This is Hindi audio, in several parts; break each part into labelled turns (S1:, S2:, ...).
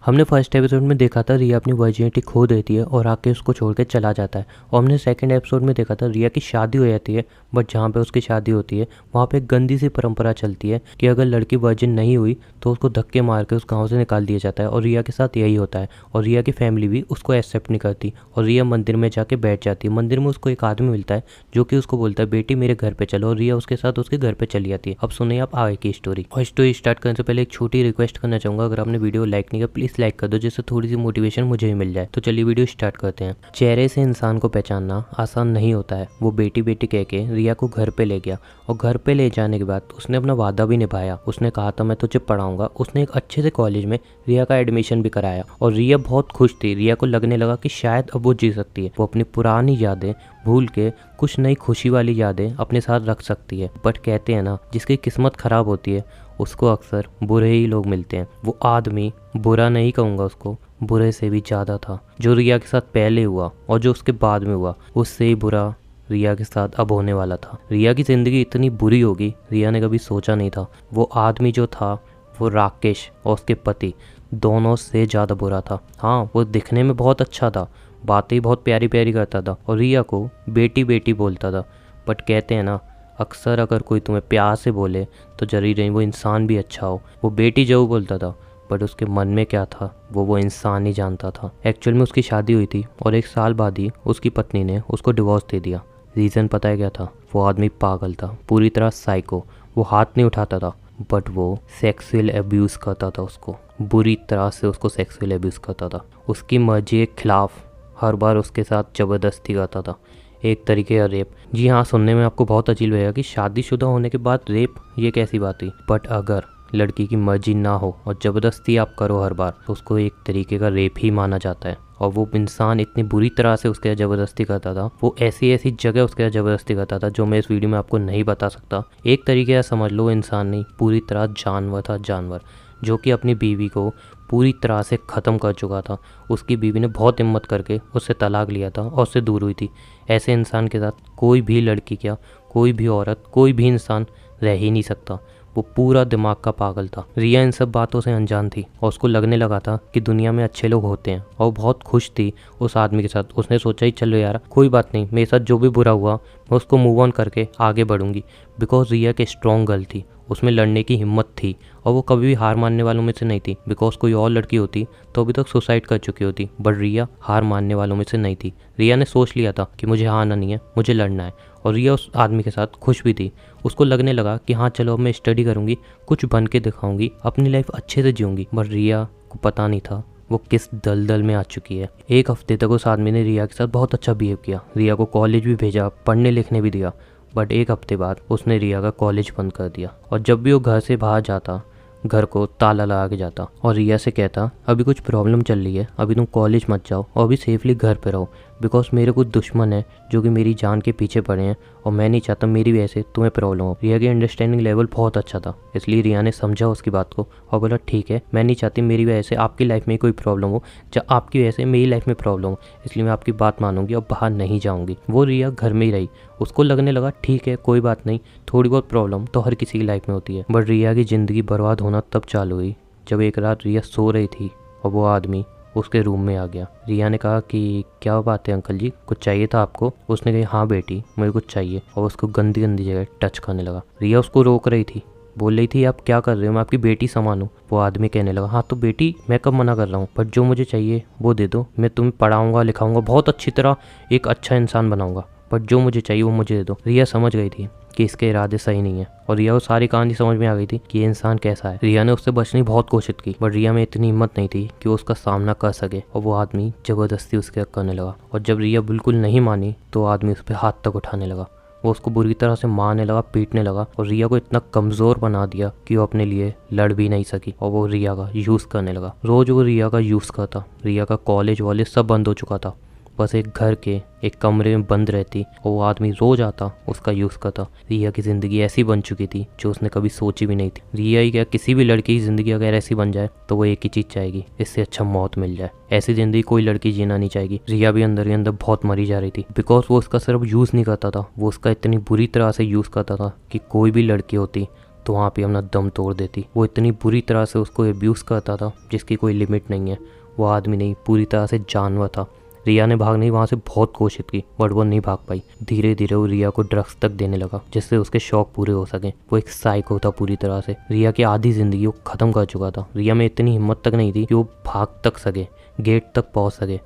S1: हमने फर्स्ट एपिसोड में देखा था रिया अपनी वर्जिनिटी खो देती है और आके उसको छोड़ के चला जाता है। और हमने सेकंड एपिसोड में देखा था रिया की शादी हो जाती है, बट जहाँ पे उसकी शादी होती है वहाँ पे एक गंदी सी परंपरा चलती है कि अगर लड़की वर्जिन नहीं हुई तो उसको धक्के मार के उस गाँव से निकाल दिया जाता है। और रिया के साथ यही होता है और रिया की फैमिली भी उसको एक्सेप्ट नहीं करती और रिया मंदिर में जाके बैठ जाती है। मंदिर में उसको एक आदमी मिलता है जो कि उसको बोलता है बेटी मेरे घर पे चलो, और रिया उसके साथ उसके घर पे चली जाती है। अब सुनिए आप आगे की स्टोरी। और स्टोरी स्टार्ट करने से पहले एक छोटी रिक्वेस्ट करना चाहूँगा, अगर आपने वीडियो लाइक नहीं किया प्लीज़ लाइक कर दो, जिससे थोड़ी सी मोटिवेशन मुझे भी मिल जाए। तो चलिए वीडियो स्टार्ट करते हैं। चेहरे से इंसान को पहचानना आसान नहीं होता है। वो बेटी बेटी कह के रिया को घर पे ले गया और घर पे ले जाने के बाद उसने अपना वादा भी निभाया। उसने कहा था मैं तुझे पढ़ाऊंगा। उसने एक अच्छे से कॉलेज में रिया का एडमिशन भी कराया और रिया बहुत खुश थी। रिया को लगने लगा कि शायद अब वो जी सकती है, वो अपनी पुरानी यादें भूल के कुछ नई खुशी वाली यादें अपने साथ रख सकती है। बट कहते हैं ना, जिसकी किस्मत खराब होती है उसको अक्सर बुरे ही लोग मिलते हैं। वो आदमी, बुरा नहीं कहूँगा उसको, बुरे से भी ज़्यादा था। जो रिया के साथ पहले हुआ और जो उसके बाद में हुआ उससे ही बुरा रिया के साथ अब होने वाला था। रिया की ज़िंदगी इतनी बुरी होगी रिया ने कभी सोचा नहीं था। वो आदमी जो था वो राकेश और उसके पति दोनों से ज़्यादा बुरा था। हाँ, वो दिखने में बहुत अच्छा था, बातें बहुत प्यारी प्यारी करता था और रिया को बेटी बेटी बोलता था। बट कहते हैं ना, अक्सर अगर कोई तुम्हें प्यार से बोले तो जरूरी नहीं वो इंसान भी अच्छा हो। वो बेटी जरूर बोलता था बट उसके मन में क्या था वो इंसान ही जानता था। एक्चुअल में उसकी शादी हुई थी और 1 साल बाद ही उसकी पत्नी ने उसको डिवोर्स दे दिया। रीज़न पता है क्या था? वो आदमी पागल था, पूरी तरह साइको। वो हाथ नहीं उठाता था बट वो सेक्सुअल अब्यूज़ करता था उसको, बुरी तरह से उसको सेक्सुअल अब्यूज़ करता था। उसकी मर्जी के खिलाफ हर बार उसके साथ ज़बरदस्ती करता था, एक तरीके का रेप। जी हाँ, सुनने में आपको बहुत अजीब लगेगा कि शादीशुदा होने के बाद रेप, ये कैसी बात हुई। बट अगर लड़की की मर्जी ना हो और ज़बरदस्ती आप करो हर बार तो उसको एक तरीके का रेप ही माना जाता है। और वो इंसान इतनी बुरी तरह से उसके साथ ज़बरदस्ती करता था, वो ऐसी ऐसी जगह उसके साथ ज़बरदस्ती करता था जो मैं इस वीडियो में आपको नहीं बता सकता। एक तरीके से समझ लो इंसान नहीं, पूरी तरह जानवर था, जानवर जो कि अपनी बीवी को पूरी तरह से ख़त्म कर चुका था। उसकी बीवी ने बहुत हिम्मत करके उससे तलाक लिया था और उससे दूर हुई थी। ऐसे इंसान के साथ कोई भी लड़की, क्या कोई भी औरत, कोई भी इंसान रह ही नहीं सकता। वो पूरा दिमाग का पागल था। रिया इन सब बातों से अनजान थी और उसको लगने लगा था कि दुनिया में अच्छे लोग होते हैं और वो बहुत खुश थी उस आदमी के साथ। उसने सोचा ही चलो यार कोई बात नहीं, मेरे साथ जो भी बुरा हुआ मैं उसको मूव ऑन करके आगे बढ़ूंगी। बिकॉज रिया के स्ट्रॉन्ग गर्ल थी, उसमें लड़ने की हिम्मत थी और वो कभी भी हार मानने वालों में से नहीं थी। बिकॉज कोई और लड़की होती तो अभी तक सुसाइड कर चुकी होती, बट रिया हार मानने वालों में से नहीं थी। रिया ने सोच लिया था कि मुझे हारना नहीं है, मुझे लड़ना है। और रिया उस आदमी के साथ खुश भी थी। उसको लगने लगा कि हाँ चलो अब मैं स्टडी करूँगी, कुछ बन के दिखाऊंगी, अपनी लाइफ अच्छे से जीऊँगी। बट रिया को पता नहीं था वो किस दलदल में आ चुकी है। 1 हफ्ते तक उस आदमी ने रिया के साथ बहुत अच्छा बिहेव किया, रिया को कॉलेज भी भेजा, पढ़ने लिखने भी दिया। बट 1 हफ्ते बाद उसने रिया का कॉलेज बंद कर दिया और जब भी वो घर से बाहर जाता घर को ताला लगा के जाता और रिया से कहता अभी कुछ प्रॉब्लम चल रही है, अभी तुम कॉलेज मत जाओ और अभी सेफली घर पे रहो। बिकॉज मेरे कुछ दुश्मन हैं जो कि मेरी जान के पीछे पड़े हैं और मैं नहीं चाहता मेरी वजह से तुम्हें प्रॉब्लम हो। रिया की अंडरस्टैंडिंग लेवल बहुत अच्छा था, इसलिए रिया ने समझा उसकी बात को और बोला ठीक है, मैं नहीं चाहती मेरी वजह से आपकी लाइफ में कोई प्रॉब्लम हो, या आपकी वजह से मेरी लाइफ में प्रॉब्लम हो, इसलिए मैं आपकी बात मानूंगी और बाहर नहीं जाऊँगी। वो रिया घर में ही रही। उसको लगने लगा ठीक है कोई बात नहीं, थोड़ी बहुत प्रॉब्लम तो हर किसी की लाइफ में होती है। बट रिया की ज़िंदगी बर्बाद होना तब चालू हुई जब एक रात रिया सो रही थी और वो आदमी उसके रूम में आ गया। रिया ने कहा कि क्या बात है अंकल जी, कुछ चाहिए था आपको? उसने कहा हाँ बेटी मुझे कुछ चाहिए, और उसको गंदी गंदी जगह टच करने लगा। रिया उसको रोक रही थी, बोल रही थी आप क्या कर रहे हो, मैं आपकी बेटी समान हूँ। वो आदमी कहने लगा हाँ तो बेटी मैं कब मना कर रहा हूँ, बट जो मुझे चाहिए वो दे दो, मैं तुम्हें पढ़ाऊँगा लिखाऊँगा, बहुत अच्छी तरह एक अच्छा इंसान बनाऊँगा, बट जो मुझे चाहिए वो मुझे दे दो। रिया समझ गई थी कि इसके इरादे सही नहीं है और रिया को सारी कहानी समझ में आ गई थी कि ये इंसान कैसा है। रिया ने उससे बचने की बहुत कोशिश की बट रिया में इतनी हिम्मत नहीं थी कि वो उसका सामना कर सके और वो आदमी ज़बरदस्ती उसके करने लगा। और जब रिया बिल्कुल नहीं मानी तो आदमी उस पर हाथ तक उठाने लगा। वो उसको बुरी तरह से मारने लगा, पीटने लगा और रिया को इतना कमज़ोर बना दिया कि वो अपने लिए लड़ भी नहीं सकी और वो रिया का यूज़ करने लगा। रोज़ वो रिया का यूज़ करता। रिया का कॉलेज वॉलेज सब बंद हो चुका था, बस एक घर के एक कमरे में बंद रहती और वो आदमी रोज आता उसका यूज़ करता। रिया की ज़िंदगी ऐसी बन चुकी थी जो उसने कभी सोची भी नहीं थी। रिया ही क्या, किसी भी लड़की की ज़िंदगी अगर ऐसी बन जाए तो वो एक ही चीज़ चाहेगी, इससे अच्छा मौत मिल जाए। ऐसी ज़िंदगी कोई लड़की जीना नहीं चाहेगी। रिया भी अंदर ही अंदर बहुत मरी जा रही थी बिकॉज वो उसका सिर्फ यूज़ नहीं करता था, वो उसका इतनी बुरी तरह से यूज़ करता था कि कोई भी लड़की होती तो वहाँ पे अपना दम तोड़ देती। वो इतनी बुरी तरह से उसको एब्यूज़ करता था जिसकी कोई लिमिट नहीं है। वो आदमी नहीं, पूरी तरह से जानवर था। रिया ने भागने की वहाँ से बहुत कोशिश की बट वो नहीं भाग पाई। धीरे धीरे वो रिया को ड्रग्स तक देने लगा जिससे उसके शौक पूरे हो सके। वो एक साइको था पूरी तरह से। रिया की आधी जिंदगी वो खत्म कर चुका था। रिया में इतनी हिम्मत तक नहीं थी कि वो भाग तक सके, गेट तक पहुँच सके।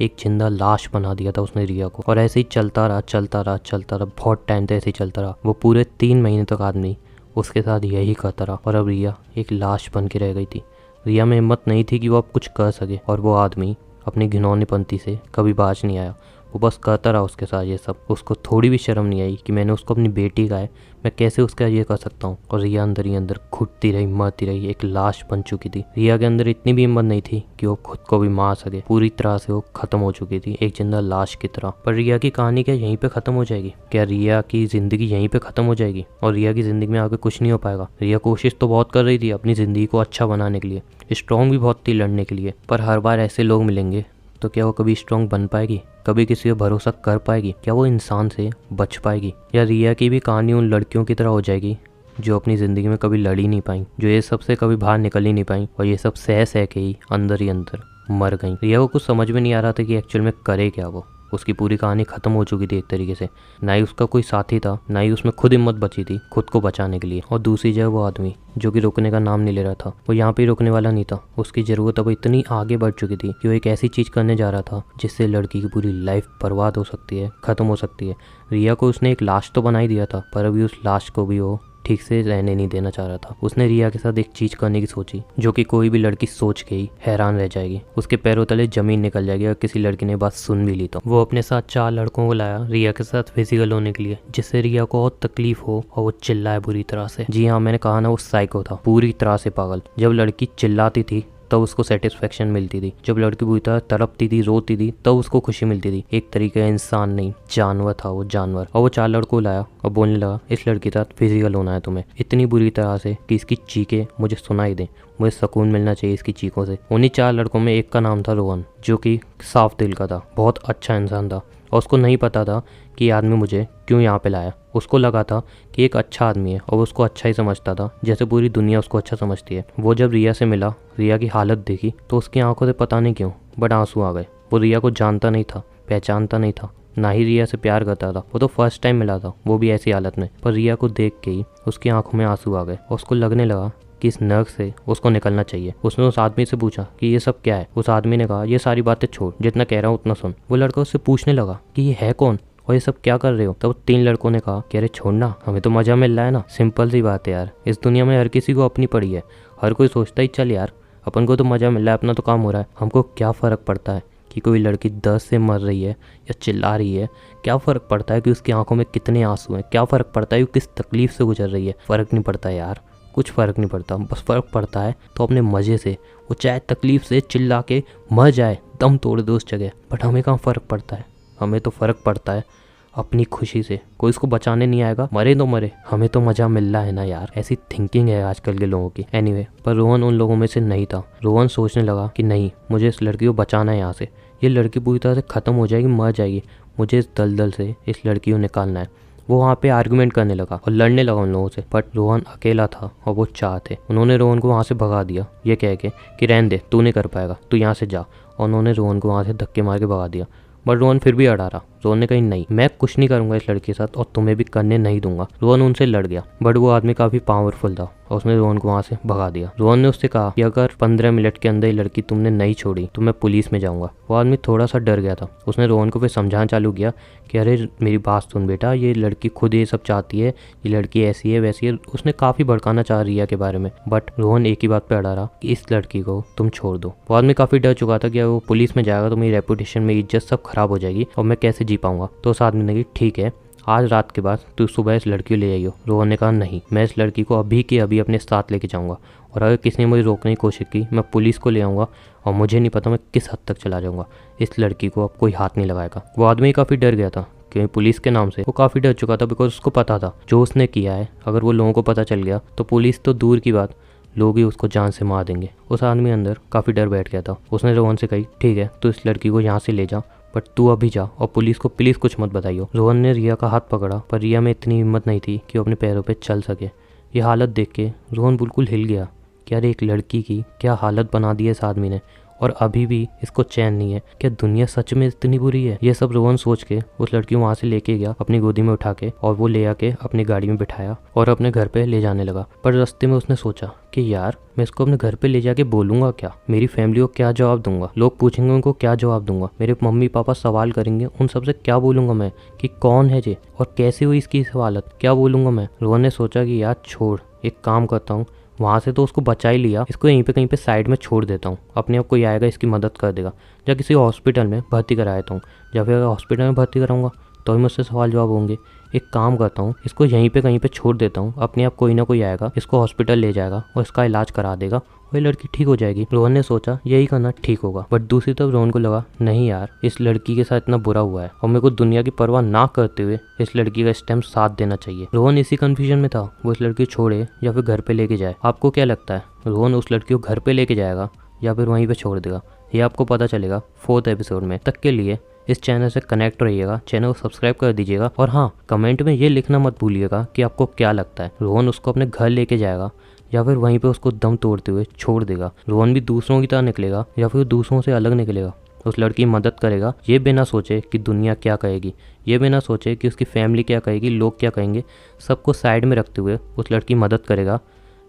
S1: एक जिंदा लाश बना दिया था उसने रिया को। और ऐसे ही चलता रहा। बहुत टाइम तक ऐसे ही चलता रहा। वो पूरे 3 महीने तक आदमी उसके साथ यही करता रहा और अब रिया एक लाश बन के रह गई थी। रिया में हिम्मत नहीं थी कि वो अब कुछ कर सके और वो आदमी अपनी घिनौनीपंती से कभी बाज नहीं आया। वो बस करता रहा उसके साथ ये सब। उसको थोड़ी भी शर्म नहीं आई कि मैंने उसको अपनी बेटी का है, मैं कैसे उसका ये कर सकता हूँ। और रिया अंदर ही अंदर घुटती रही, मरती रही, एक लाश बन चुकी थी। रिया के अंदर इतनी भी हिम्मत नहीं थी कि वो खुद को भी मार सके। पूरी तरह से वो खत्म हो चुकी थी, एक जिंदा लाश की तरह। पर रिया की कहानी क्या यहीं पे खत्म हो जाएगी? क्या रिया की जिंदगी यहीं पे खत्म हो जाएगी और रिया की जिंदगी में आगे कुछ नहीं हो पाएगा? रिया कोशिश तो बहुत कर रही थी अपनी जिंदगी को अच्छा बनाने के लिए, स्ट्रॉन्ग भी बहुत थी लड़ने के लिए। पर हर बार ऐसे लोग मिलेंगे तो क्या वो कभी स्ट्रॉन्ग बन पाएगी? कभी किसी पे भरोसा कर पाएगी? क्या वो इंसान से बच पाएगी? या रिया की भी कहानी उन लड़कियों की तरह हो जाएगी जो अपनी ज़िंदगी में कभी लड़ ही नहीं पाई, जो ये सब से कभी बाहर निकल ही नहीं पाई और ये सब सह के ही अंदर मर गई? रिया को कुछ समझ में नहीं आ रहा था कि एक्चुअल में करे क्या वो। उसकी पूरी कहानी खत्म हो चुकी थी एक तरीके से। ना ही उसका कोई साथी था, ना ही उसमें खुद हिम्मत बची थी खुद को बचाने के लिए। और दूसरी जगह वो आदमी जो कि रुकने का नाम नहीं ले रहा था, वो यहाँ पे रुकने वाला नहीं था। उसकी ज़रूरत अब इतनी आगे बढ़ चुकी थी कि वो एक ऐसी चीज़ करने जा रहा था जिससे लड़की की पूरी लाइफ बर्बाद हो सकती है, ख़त्म हो सकती है। रिया को उसने एक लाश तो बना ही दिया था पर अभी उस लाश को भी वो ठीक से रहने नहीं देना चाह रहा था। उसने रिया के साथ एक चीज करने की सोची जो कि कोई भी लड़की सोच के ही हैरान रह जाएगी। उसके पैरों तले जमीन निकल जाएगी अगर किसी लड़की ने बात सुन भी ली तो। वो अपने साथ 4 लड़कों को लाया रिया के साथ फिजिकल होने के लिए, जिससे रिया को और तकलीफ हो और वो चिल्लाए बुरी तरह से। जी हाँ, मैंने कहा ना, वो साइको था, पूरी तरह से पागल। जब लड़की चिल्लाती थी तब उसको सेटिस्फेक्शन मिलती थी, जब लड़की बुरी तरह तड़पती थी, रोती थी, तब उसको खुशी मिलती थी। एक तरीके का इंसान नहीं, जानवर था वो, जानवर। और वो 4 लड़कों को लाया और बोलने लगा इस लड़की के साथ फिजिकल होना है तुम्हें, इतनी बुरी तरह से कि इसकी चीखें मुझे सुनाई दें, मुझे सुकून मिलना चाहिए इसकी चीखों से। उन्हीं 4 लड़कों में एक का नाम था रोहन, जो कि साफ दिल का था, बहुत अच्छा इंसान था। और उसको नहीं पता था कि ये आदमी मुझे क्यों यहाँ पे लाया। उसको लगा था कि एक अच्छा आदमी है और वो उसको अच्छा ही समझता था, जैसे पूरी दुनिया उसको अच्छा समझती है। वो जब रिया से मिला, रिया की हालत देखी तो उसकी आंखों से पता नहीं क्यों बट आंसू आ गए। वो रिया को जानता नहीं था, पहचानता नहीं था, ना ही रिया से प्यार करता था। वो तो फर्स्ट टाइम मिला था, वो भी ऐसी हालत में। पर रिया को देख के ही उसकी आंखों में आंसू आ गए और उसको लगने लगा कि इस नर्क से उसको निकलना चाहिए। उसने उस आदमी से पूछा कि ये सब क्या है। उस आदमी ने कहा ये सारी बातें छोड़, जितना कह रहा हूँ उतना सुन। वो लड़का उससे पूछने लगा कि ये है कौन और ये सब क्या कर रहे हो। तब 3 लड़कों ने कहा कि अरे छोड़ना, हमें तो मजा मिल रहा है ना। सिंपल सी बात है यार, इस दुनिया में हर किसी को अपनी पड़ी है। हर कोई सोचता ही चल यार अपन को तो मजा मिल रहा है, अपना तो काम हो रहा है, हमको क्या फ़र्क पड़ता है कि कोई लड़की दर्द से मर रही है या चिल्ला रही है। क्या फ़र्क पड़ता है कि उसकी आंखों में कितने आंसू हैं, क्या फ़र्क पड़ता है कि किस तकलीफ़ से गुजर रही है। फ़र्क नहीं पड़ता यार, कुछ फ़र्क नहीं पड़ता। बस फ़र्क पड़ता है तो अपने मज़े से, वो चाहे तकलीफ़ से चिल्ला के मर जाए, दम तोड़ दो उस जगह। बट हमें कहाँ फ़र्क पड़ता है, हमें तो फ़र्क पड़ता है अपनी खुशी से। कोई उसको बचाने नहीं आएगा, मरे तो मरे, हमें तो मज़ा मिल रहा है ना यार। ऐसी थिंकिंग है आजकल के लोगों की। एनीवे, पर रोहन उन लोगों में से नहीं था। रोहन सोचने लगा कि नहीं, मुझे इस लड़की को बचाना है यहाँ से। ये लड़की पूरी तरह से ख़त्म हो जाएगी, मर जाएगी, मुझे इस दलदल से इस लड़की को निकालना है। वो वहाँ पे आर्गुमेंट करने लगा और लड़ने लगा उन लोगों से। बट रोहन अकेला था और वो 4 थे। उन्होंने रोहन को वहाँ से भगा दिया ये कह के कि रहने दे, तू नहीं कर पाएगा, तू यहाँ से जा। और उन्होंने रोहन को वहाँ से धक्के मार के भगा दिया। बट रोहन फिर भी अड़ा रहा। रोहन ने कही नहीं, मैं कुछ नहीं करूंगा इस लड़के के साथ और तुम्हें भी करने नहीं दूंगा। रोहन उनसे लड़ गया बट वो आदमी काफ़ी पावरफुल था और उसने रोहन को वहाँ से भगा दिया। रोहन ने उससे कहा कि अगर 15 मिनट के अंदर ये लड़की तुमने नहीं छोड़ी तो मैं पुलिस में जाऊँगा। वो आदमी थोड़ा सा डर गया था। उसने रोहन को फिर समझाना चालू किया कि अरे मेरी बात सुन बेटा, ये लड़की खुद ये सब चाहती है, ये लड़की ऐसी है वैसी है। उसने काफ़ी भड़काना चाह रिया के बारे में बट रोहन एक ही बात पर अड़ा रहा कि इस लड़की को तुम छोड़ दो। वो आदमी काफ़ी डर चुका था कि अगर वो पुलिस में जाएगा तो मेरी रेपुटेशन, मेरी इज्जत सब खराब हो जाएगी और मैं कैसे जी पाऊंगा। तो उस आदमी ने कहा ठीक है, आज रात के बाद तू सुबह इस लड़की को ले आइयो। रोहन ने कहा नहीं, मैं इस लड़की को अभी के अभी अपने साथ लेके जाऊंगा और अगर किसी ने मुझे रोकने की कोशिश की मैं पुलिस को ले आऊँगा और मुझे नहीं पता मैं किस हद तक चला जाऊँगा। इस लड़की को अब कोई हाथ नहीं लगाएगा। वो आदमी काफ़ी डर गया था क्योंकि पुलिस के नाम से वो काफ़ी डर चुका था, बिकॉज उसको पता था जो उसने किया है अगर वो लोगों को पता चल गया तो पुलिस तो दूर की बात, लोग ही उसको जान से मार देंगे। उस आदमी अंदर काफ़ी डर बैठ गया था। उसने रोहन से कही ठीक है, तू इस लड़की को यहाँ से ले जा बट तू अभी जा और पुलिस को प्लीज़ कुछ मत बताइयो। रोहन ने रिया का हाथ पकड़ा पर रिया में इतनी हिम्मत नहीं थी कि वो अपने पैरों पे चल सके। ये हालत देख के रोहन बिल्कुल हिल गया कि यार एक लड़की की क्या हालत बना दी है इस आदमी ने, और अभी भी इसको चैन नहीं है। क्या दुनिया सच में इतनी बुरी है? ये सब रोहन सोच के उस लड़की को वहाँ से लेके गया अपनी गोदी में उठा के, और वो ले आके अपनी गाड़ी में बिठाया और अपने घर पे ले जाने लगा। पर रास्ते में उसने सोचा कि यार मैं इसको अपने घर पे ले जाके बोलूंगा क्या, मेरी फैमिली को क्या जवाब दूंगा, लोग पूछेंगे उनको क्या जवाब दूंगा, मेरे मम्मी पापा सवाल करेंगे, उन सबसे क्या बोलूंगा मैं कि कौन है ये और कैसे हुई इसकी हालत, क्या बोलूंगा मैं। रोहन ने सोचा कि यार छोड़, एक काम करता हूँ, वहाँ से तो उसको बचा ही लिया, इसको यहीं पे कहीं पे साइड में छोड़ देता हूँ, अपने आप कोई आएगा इसकी मदद कर देगा, या किसी हॉस्पिटल में भर्ती करा देता हूँ। जब फिर हॉस्पिटल में भर्ती कराऊंगा तो ही मुझसे सवाल जवाब होंगे। एक काम करता हूँ, इसको यहीं पे कहीं पे छोड़ देता हूँ, अपने आप कोई ना कोई आएगा, इसको हॉस्पिटल ले जाएगा और इसका इलाज करा देगा, वही लड़की ठीक हो जाएगी। रोहन ने सोचा यही करना ठीक होगा। बट दूसरी तरफ रोहन को लगा नहीं यार, इस लड़की के साथ इतना बुरा हुआ है और मेरे को दुनिया की परवाह ना करते हुए इस लड़की का इस टाइम साथ देना चाहिए। रोहन इसी कंफ्यूजन में था, वो इस लड़की छोड़े या फिर घर पे लेके जाए। आपको क्या लगता है, रोहन उस लड़की को घर पे लेके जाएगा या फिर वहीं पे छोड़ देगा? ये आपको पता चलेगा 4th एपिसोड में। तक के लिए इस चैनल से कनेक्ट रहिएगा, चैनल को सब्सक्राइब कर दीजिएगा, और हाँ, कमेंट में ये लिखना मत भूलिएगा कि आपको क्या लगता है, रोहन उसको अपने घर लेके जाएगा या फिर वहीं पे उसको दम तोड़ते हुए छोड़ देगा। रोहन भी दूसरों की तरह निकलेगा या फिर दूसरों से अलग निकलेगा, उस लड़की की मदद करेगा, ये बिना सोचे कि दुनिया क्या कहेगी, ये बिना सोचे कि उसकी फैमिली क्या कहेगी, लोग क्या कहेंगे, सबको साइड में रखते हुए उस लड़की की मदद करेगा,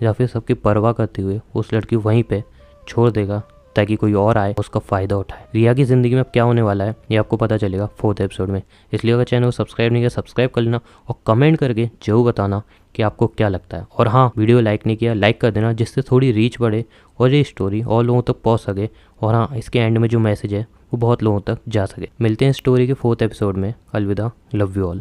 S1: या फिर सबकी परवाह करते हुए उस लड़की वहीं पे छोड़ देगा ताकि कोई और आए उसका फ़ायदा उठाए। रिया की ज़िंदगी में अब क्या होने वाला है ये आपको पता चलेगा 4th एपिसोड में। इसलिए अगर चैनल को सब्सक्राइब नहीं किया, सब्सक्राइब कर लेना और कमेंट करके जरूर बताना कि आपको क्या लगता है। और हाँ, वीडियो लाइक नहीं किया, लाइक कर देना, जिससे थोड़ी रीच बढ़े और ये स्टोरी और लोगों तक पहुँच सके। और हाँ, इसके एंड में जो मैसेज है वो बहुत लोगों तक जा सके। मिलते हैं स्टोरी के 4th एपिसोड में। अलविदा, लव यू ऑल।